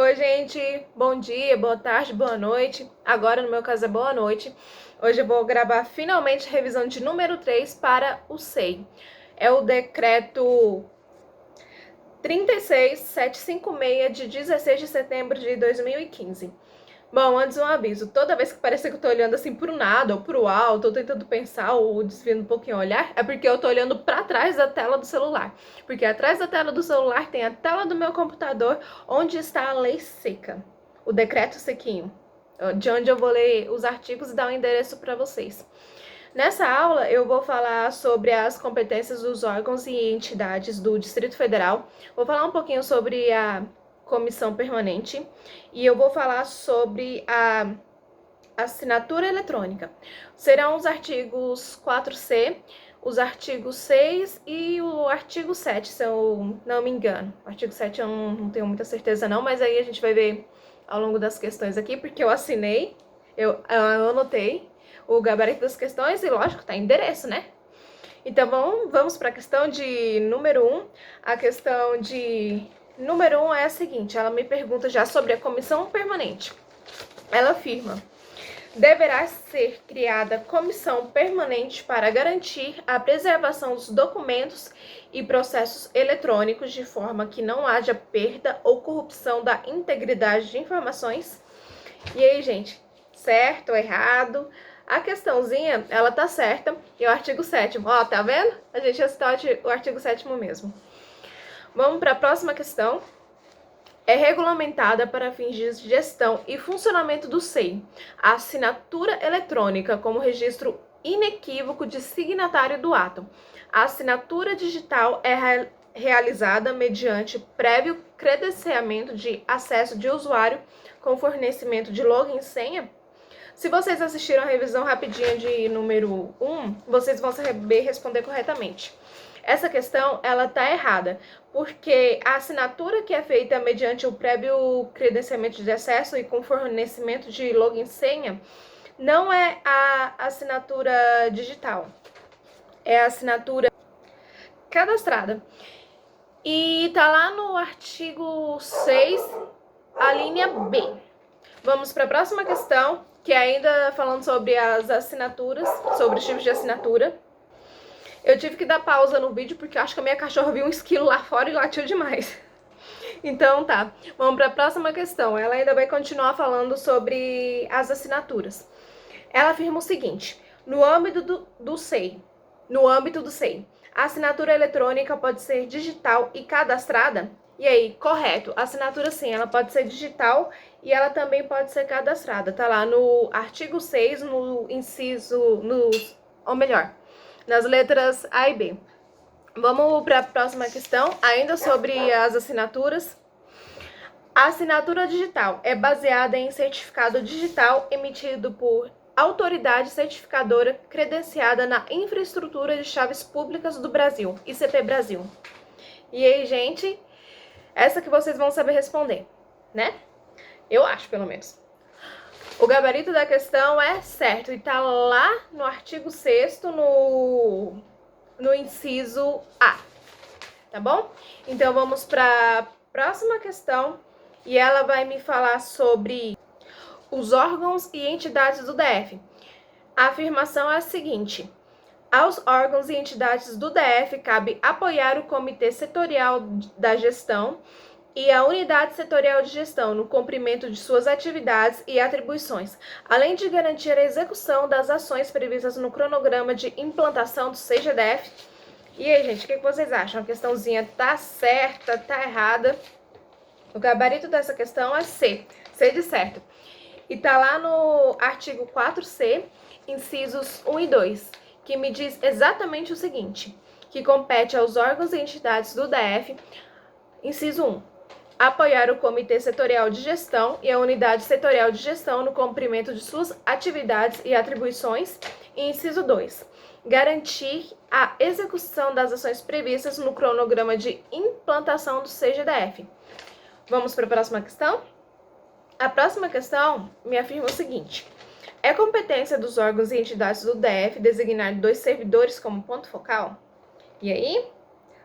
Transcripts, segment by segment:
Oi, gente, bom dia, boa tarde, boa noite. Agora, no meu caso, é boa noite. Hoje eu vou gravar finalmente a revisão de número 3 para o SEI. É o decreto 36756 de 16 de setembro de 2015. Bom, antes um aviso, toda vez que parecer que eu tô olhando assim pro nada ou pro alto, ou tentando pensar ou desviando um pouquinho o olhar, é porque eu tô olhando pra trás da tela do celular. Porque atrás da tela do celular tem a tela do meu computador, onde está a lei seca, o decreto sequinho, de onde eu vou ler os artigos e dar um endereço para vocês. Nessa aula, eu vou falar sobre as competências dos órgãos e entidades do Distrito Federal, vou falar um pouquinho sobre a comissão permanente e eu vou falar sobre a assinatura eletrônica. Serão os artigos 4C, os artigos 6 e o artigo 7, se eu não me engano. O artigo 7 eu não tenho muita certeza não, mas aí a gente vai ver ao longo das questões aqui, porque eu assinei, eu anotei o gabarito das questões e, lógico, tá endereço, né? Então, vamos para a questão de número 1. A questão de número 1 é a seguinte, ela me pergunta já sobre a comissão permanente. Ela afirma: deverá ser criada comissão permanente para garantir a preservação dos documentos e processos eletrônicos de forma que não haja perda ou corrupção da integridade de informações. E aí, gente, certo ou errado? A questãozinha, ela tá certa, e o artigo 7º, ó, tá vendo? A gente já citou o artigo 7º mesmo. Vamos para a próxima questão. É regulamentada para fins de gestão e funcionamento do SEI a assinatura eletrônica como registro inequívoco de signatário do ato. A assinatura digital é realizada mediante prévio credenciamento de acesso de usuário com fornecimento de login e senha. Se vocês assistiram a revisão rapidinha de número 1, vocês vão saber responder corretamente. Essa questão, ela tá errada, porque a assinatura que é feita mediante o prévio credenciamento de acesso e com fornecimento de login e senha, não é a assinatura digital, é a assinatura cadastrada. E tá lá no artigo 6, a linha B. Vamos para a próxima questão, que é ainda falando sobre as assinaturas, sobre os tipos de assinatura. Eu tive que dar pausa no vídeo porque eu acho que a minha cachorra viu um esquilo lá fora e latiu demais. Então tá, vamos para a próxima questão. Ela ainda vai continuar falando sobre as assinaturas. Ela afirma o seguinte: no âmbito do SEI, a assinatura eletrônica pode ser digital e cadastrada? E aí, correto, a assinatura sim, ela pode ser digital e ela também pode ser cadastrada. Tá lá no artigo 6, no inciso, ou melhor, nas letras A e B. Vamos para a próxima questão, ainda sobre as assinaturas. A assinatura digital é baseada em certificado digital emitido por autoridade certificadora credenciada na Infraestrutura de Chaves Públicas do Brasil, ICP Brasil. E aí, gente, essa que vocês vão saber responder, né? Eu acho, pelo menos. O gabarito da questão é certo e tá lá no artigo 6º, no inciso A, tá bom? Então, vamos para a próxima questão e ela vai me falar sobre os órgãos e entidades do DF. A afirmação é a seguinte: aos órgãos e entidades do DF cabe apoiar o Comitê Setorial da Gestão e a Unidade Setorial de Gestão no cumprimento de suas atividades e atribuições, além de garantir a execução das ações previstas no cronograma de implantação do CGDF. E aí, gente, o que vocês acham? A questãozinha tá certa, tá errada? O gabarito dessa questão é C de certo. E tá lá no artigo 4C, incisos 1 e 2, que me diz exatamente o seguinte: que compete aos órgãos e entidades do DF, inciso 1, apoiar o Comitê Setorial de Gestão e a Unidade Setorial de Gestão no cumprimento de suas atividades e atribuições, e inciso 2, garantir a execução das ações previstas no cronograma de implantação do CGDF. Vamos para a próxima questão? A próxima questão me afirma o seguinte: é competência dos órgãos e entidades do DF designar 2 servidores como ponto focal? E aí?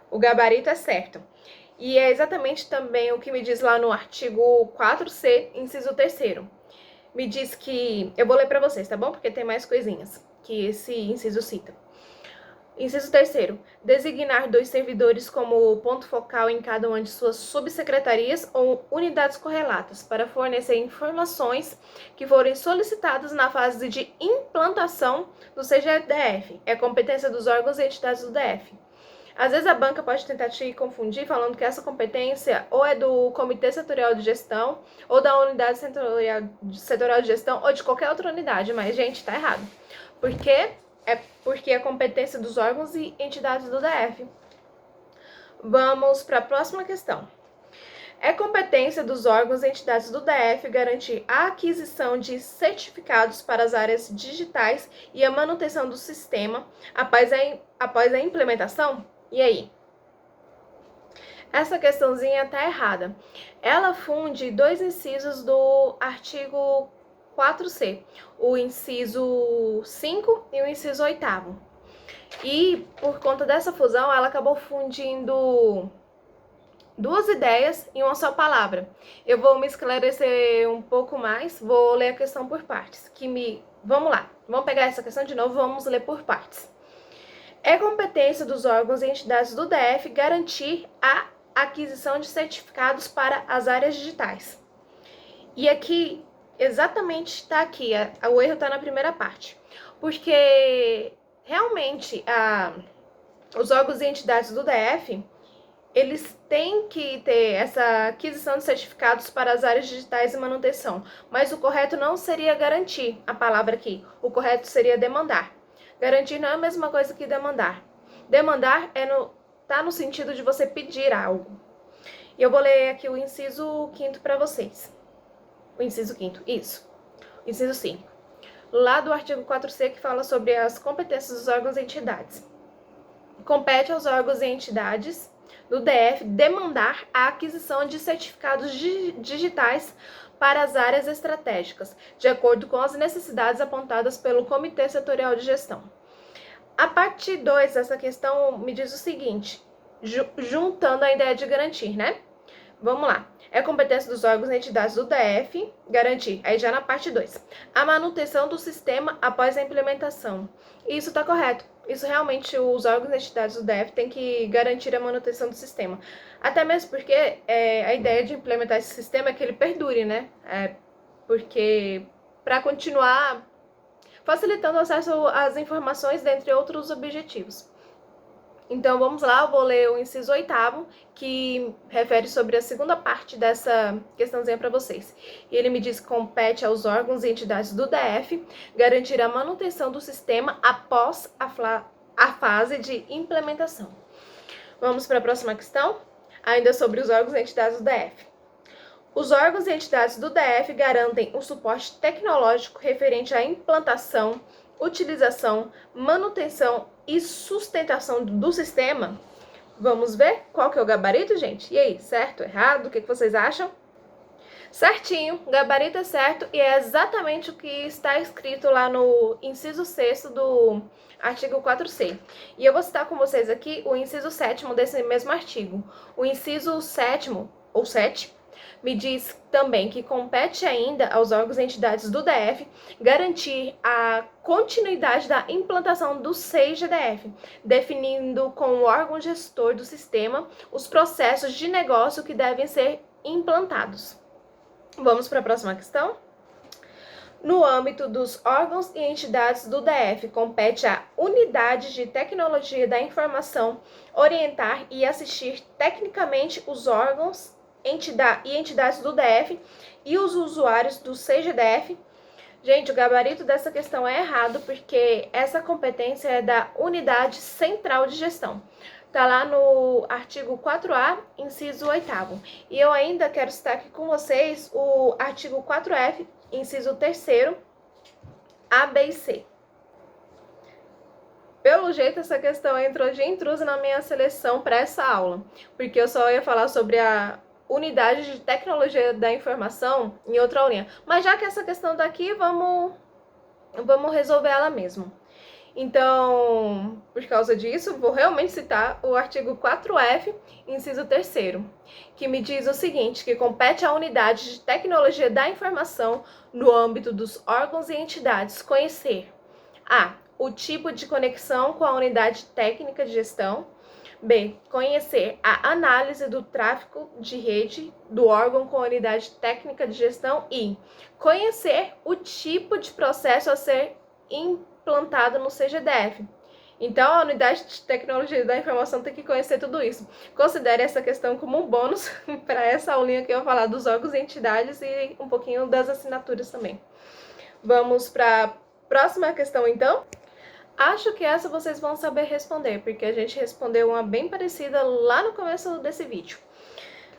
O gabarito é certo. E é exatamente também o que me diz lá no artigo 4C, inciso 3º. Me diz que... Eu vou ler para vocês, tá bom? Porque tem mais coisinhas que esse inciso cita. Inciso 3º. Designar 2 servidores como ponto focal em cada uma de suas subsecretarias ou unidades correlatas para fornecer informações que forem solicitadas na fase de implantação do CGDF. É competência dos órgãos e entidades do DF. Às vezes a banca pode tentar te confundir falando que essa competência ou é do Comitê Setorial de Gestão, ou da Unidade Setorial de Gestão, ou de qualquer outra unidade, mas, gente, tá errado. Por quê? É porque é competência dos órgãos e entidades do DF. Vamos para a próxima questão. É competência dos órgãos e entidades do DF garantir a aquisição de certificados para as áreas digitais e a manutenção do sistema após a implementação? E aí? Essa questãozinha tá errada. Ela funde 2 incisos do artigo 4C, o inciso 5 e o inciso 8º. E, por conta dessa fusão, ela acabou fundindo 2 ideias em uma só palavra. Eu vou me esclarecer um pouco mais, vou ler a questão por partes. Vamos lá, vamos pegar essa questão de novo, vamos ler por partes. É competência dos órgãos e entidades do DF garantir a aquisição de certificados para as áreas digitais. E aqui, exatamente está aqui, o erro está na primeira parte. Porque, realmente, os órgãos e entidades do DF, eles têm que ter essa aquisição de certificados para as áreas digitais e manutenção. Mas o correto não seria garantir, a palavra aqui. O correto seria demandar. Garantir não é a mesma coisa que demandar. Demandar tá no sentido de você pedir algo. E eu vou ler aqui o inciso 5º para vocês. O inciso 5º, isso. Inciso 5. Lá do artigo 4C, que fala sobre as competências dos órgãos e entidades. Compete aos órgãos e entidades do DF demandar a aquisição de certificados digitais para as áreas estratégicas, de acordo com as necessidades apontadas pelo Comitê Setorial de Gestão. A parte 2 dessa questão me diz o seguinte, juntando a ideia de garantir, né? Vamos lá. É competência dos órgãos e entidades do DF garantir, aí já na parte 2, a manutenção do sistema após a implementação. Isso está correto. Isso realmente os órgãos e entidades do DF têm que garantir a manutenção do sistema. Até mesmo porque a ideia de implementar esse sistema é que ele perdure, né? Porque para continuar facilitando o acesso às informações, dentre outros objetivos. Então, vamos lá, eu vou ler o inciso 8º, que refere sobre a segunda parte dessa questãozinha para vocês. E ele me diz que compete aos órgãos e entidades do DF garantir a manutenção do sistema após a fase de implementação. Vamos para a próxima questão, ainda sobre os órgãos e entidades do DF. Os órgãos e entidades do DF garantem o suporte tecnológico referente à implantação, utilização, manutenção e sustentação do sistema. Vamos ver qual que é o gabarito, gente? E aí, certo, errado? O que vocês acham? Certinho, o gabarito é certo e é exatamente o que está escrito lá no inciso 6º do artigo 4C. E eu vou citar com vocês aqui o inciso 7º desse mesmo artigo. O inciso 7º, ou 7, me diz também que compete ainda aos órgãos e entidades do DF garantir a continuidade da implantação do CGDF, definindo com o órgão gestor do sistema os processos de negócio que devem ser implantados. Vamos para a próxima questão? No âmbito dos órgãos e entidades do DF, compete à Unidade de Tecnologia da Informação orientar e assistir tecnicamente os órgãos e entidades do DF e os usuários do CGDF. Gente, o gabarito dessa questão é errado, porque essa competência é da Unidade Central de Gestão. Está lá no artigo 4A, inciso 8º. E eu ainda quero citar aqui com vocês o artigo 4F, inciso 3º, A, B e C. Pelo jeito, essa questão entrou de intruso na minha seleção para essa aula, porque eu só ia falar sobre a Unidade de Tecnologia da Informação em outra aulinha. Mas já que essa questão daqui, vamos resolver ela mesmo. Então, por causa disso, vou realmente citar o artigo 4F, inciso 3º, que me diz o seguinte, que compete à unidade de tecnologia da informação no âmbito dos órgãos e entidades conhecer a. O tipo de conexão com a unidade técnica de gestão. B. Conhecer a análise do tráfego de rede do órgão com a unidade técnica de gestão. E conhecer o tipo de processo a ser implantado no CGDF. Então, a unidade de tecnologia da informação tem que conhecer tudo isso. Considere essa questão como um bônus para essa aulinha que eu vou falar dos órgãos e entidades e um pouquinho das assinaturas também. Vamos para a próxima questão, então? Acho que essa vocês vão saber responder, porque a gente respondeu uma bem parecida lá no começo desse vídeo.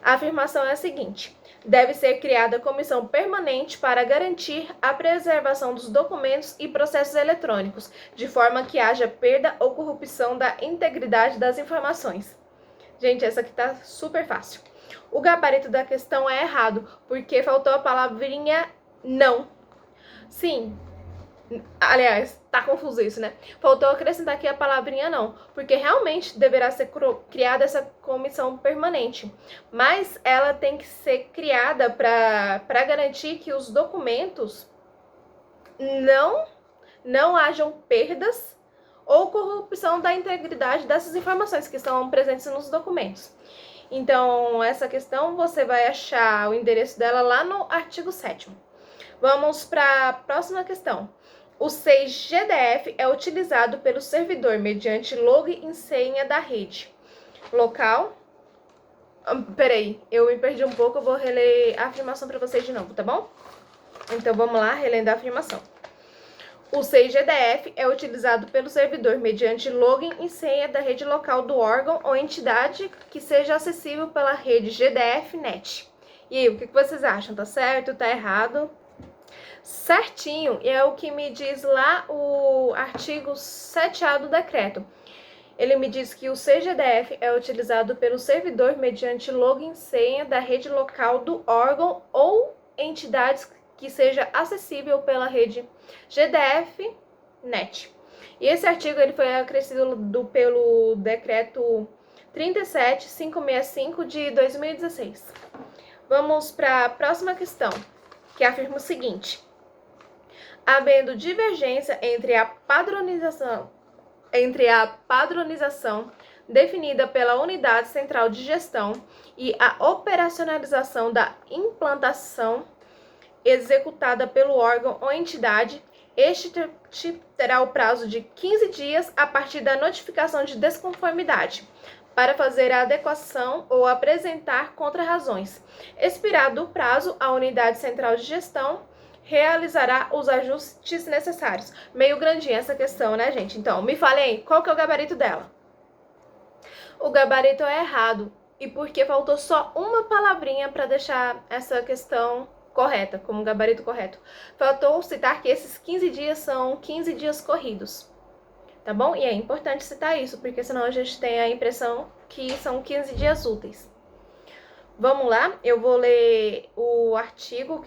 A afirmação é a seguinte: deve ser criada comissão permanente para garantir a preservação dos documentos e processos eletrônicos, de forma que haja perda ou corrupção da integridade das informações. Gente, essa aqui tá super fácil. O gabarito da questão é errado, porque faltou a palavrinha não. Sim. Aliás, tá confuso isso, né? Faltou acrescentar aqui a palavrinha não, porque realmente deverá ser criada essa comissão permanente, mas ela tem que ser criada para garantir que os documentos não hajam perdas ou corrupção da integridade dessas informações que estão presentes nos documentos. Então, essa questão você vai achar o endereço dela lá no artigo 7º. Vamos para a próxima questão. O 6GDF é utilizado pelo servidor mediante login e senha da rede local. Peraí, eu me perdi um pouco, eu vou reler a afirmação para vocês de novo, tá bom? Então vamos lá, relendo a afirmação. O 6GDF é utilizado pelo servidor mediante login e senha da rede local do órgão ou entidade que seja acessível pela rede GDF-NET. E aí, o que vocês acham? Tá certo? Tá errado? Certinho, é o que me diz lá o artigo 7A do decreto. Ele me diz que o CGDF é utilizado pelo servidor mediante login e senha da rede local do órgão ou entidades que seja acessível pela rede GDF-NET. E esse artigo ele foi acrescido pelo decreto 37565 de 2016. Vamos para a próxima questão, que afirma o seguinte: havendo divergência entre a padronização definida pela unidade central de gestão e a operacionalização da implantação executada pelo órgão ou entidade, este terá o prazo de 15 dias a partir da notificação de desconformidade para fazer a adequação ou apresentar contrarrazões. Expirado o prazo, a unidade central de gestão realizará os ajustes necessários. Meio grandinha essa questão, né, gente? Então, me falem aí, qual que é o gabarito dela? O gabarito é errado, e porque faltou só uma palavrinha para deixar essa questão correta, como gabarito correto. Faltou citar que esses 15 dias são 15 dias corridos, tá bom? E é importante citar isso, porque senão a gente tem a impressão que são 15 dias úteis. Vamos lá, eu vou ler o artigo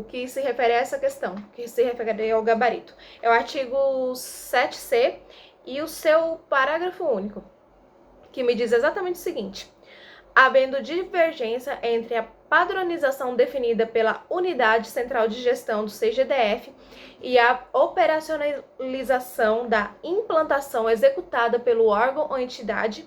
que se refere a essa questão, que se refere ao gabarito. É o artigo 7C e o seu parágrafo único, que me diz exatamente o seguinte: havendo divergência entre a padronização definida pela Unidade Central de Gestão do CGDF e a operacionalização da implantação executada pelo órgão ou entidade,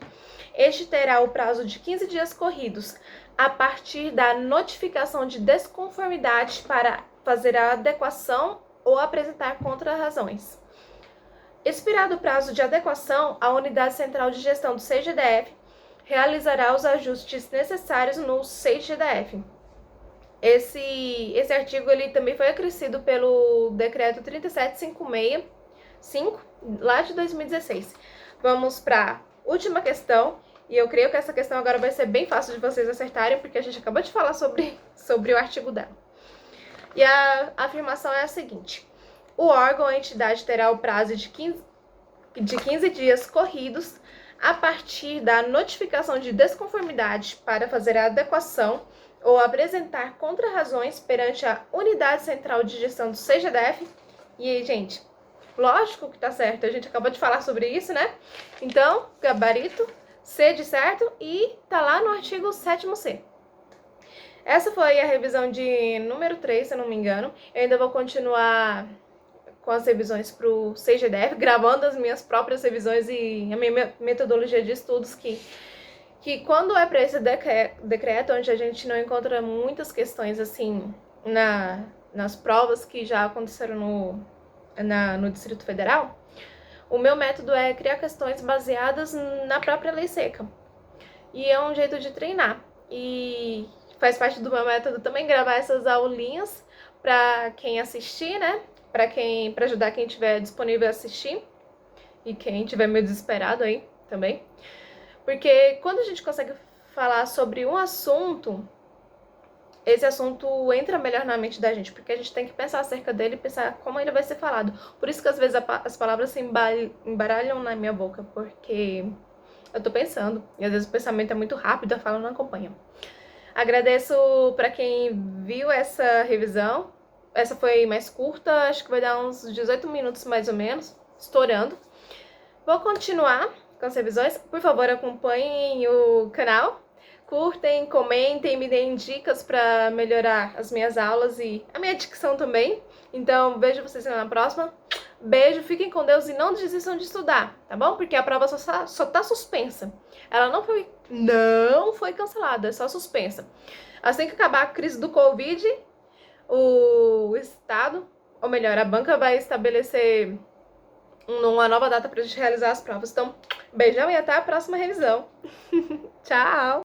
este terá o prazo de 15 dias corridos a partir da notificação de desconformidade para fazer a adequação ou apresentar contrarrazões. Expirado o prazo de adequação, a Unidade Central de Gestão do CGDF realizará os ajustes necessários no 6GDF. Esse artigo ele também foi acrescido pelo decreto 37565, lá de 2016. Vamos para a última questão, e eu creio que essa questão agora vai ser bem fácil de vocês acertarem, porque a gente acabou de falar sobre o artigo dela. E a afirmação é a seguinte: o órgão ou entidade terá o prazo de 15 dias corridos a partir da notificação de desconformidade para fazer a adequação ou apresentar contrarrazões perante a Unidade Central de Gestão do CGDF. E aí, gente, Lógico que tá certo, a gente acabou de falar sobre isso, né? Então, gabarito, C de certo, e tá lá no artigo 7º C. Essa foi a revisão de número 3, se eu não me engano. Eu ainda vou continuar com as revisões pro CGDF, gravando as minhas próprias revisões e a minha metodologia de estudos, que quando é para esse decreto, onde a gente não encontra muitas questões assim nas provas que já aconteceram no Distrito Federal, o meu método é criar questões baseadas na própria lei seca. E é um jeito de treinar. E faz parte do meu método também gravar essas aulinhas para quem assistir, né? Para ajudar quem tiver disponível a assistir e quem tiver meio desesperado aí também. Porque quando a gente consegue falar sobre um assunto, esse assunto entra melhor na mente da gente, porque a gente tem que pensar acerca dele e pensar como ele vai ser falado. Por isso que às vezes as palavras se embaralham na minha boca, porque eu tô pensando, e às vezes o pensamento é muito rápido, a fala não acompanha. Agradeço para quem viu essa revisão. Essa foi mais curta, acho que vai dar uns 18 minutos mais ou menos, estourando. Vou continuar com as revisões. Por favor, acompanhem o canal, curtem, comentem, me deem dicas para melhorar as minhas aulas e a minha dicção também. Então, vejo vocês na próxima. Beijo, fiquem com Deus e não desistam de estudar, tá bom? Porque a prova só tá suspensa. Ela não foi cancelada, é só suspensa. Assim que acabar a crise do Covid, o Estado, ou melhor, a banca vai estabelecer uma nova data pra gente realizar as provas. Então, beijão e até a próxima revisão. Tchau!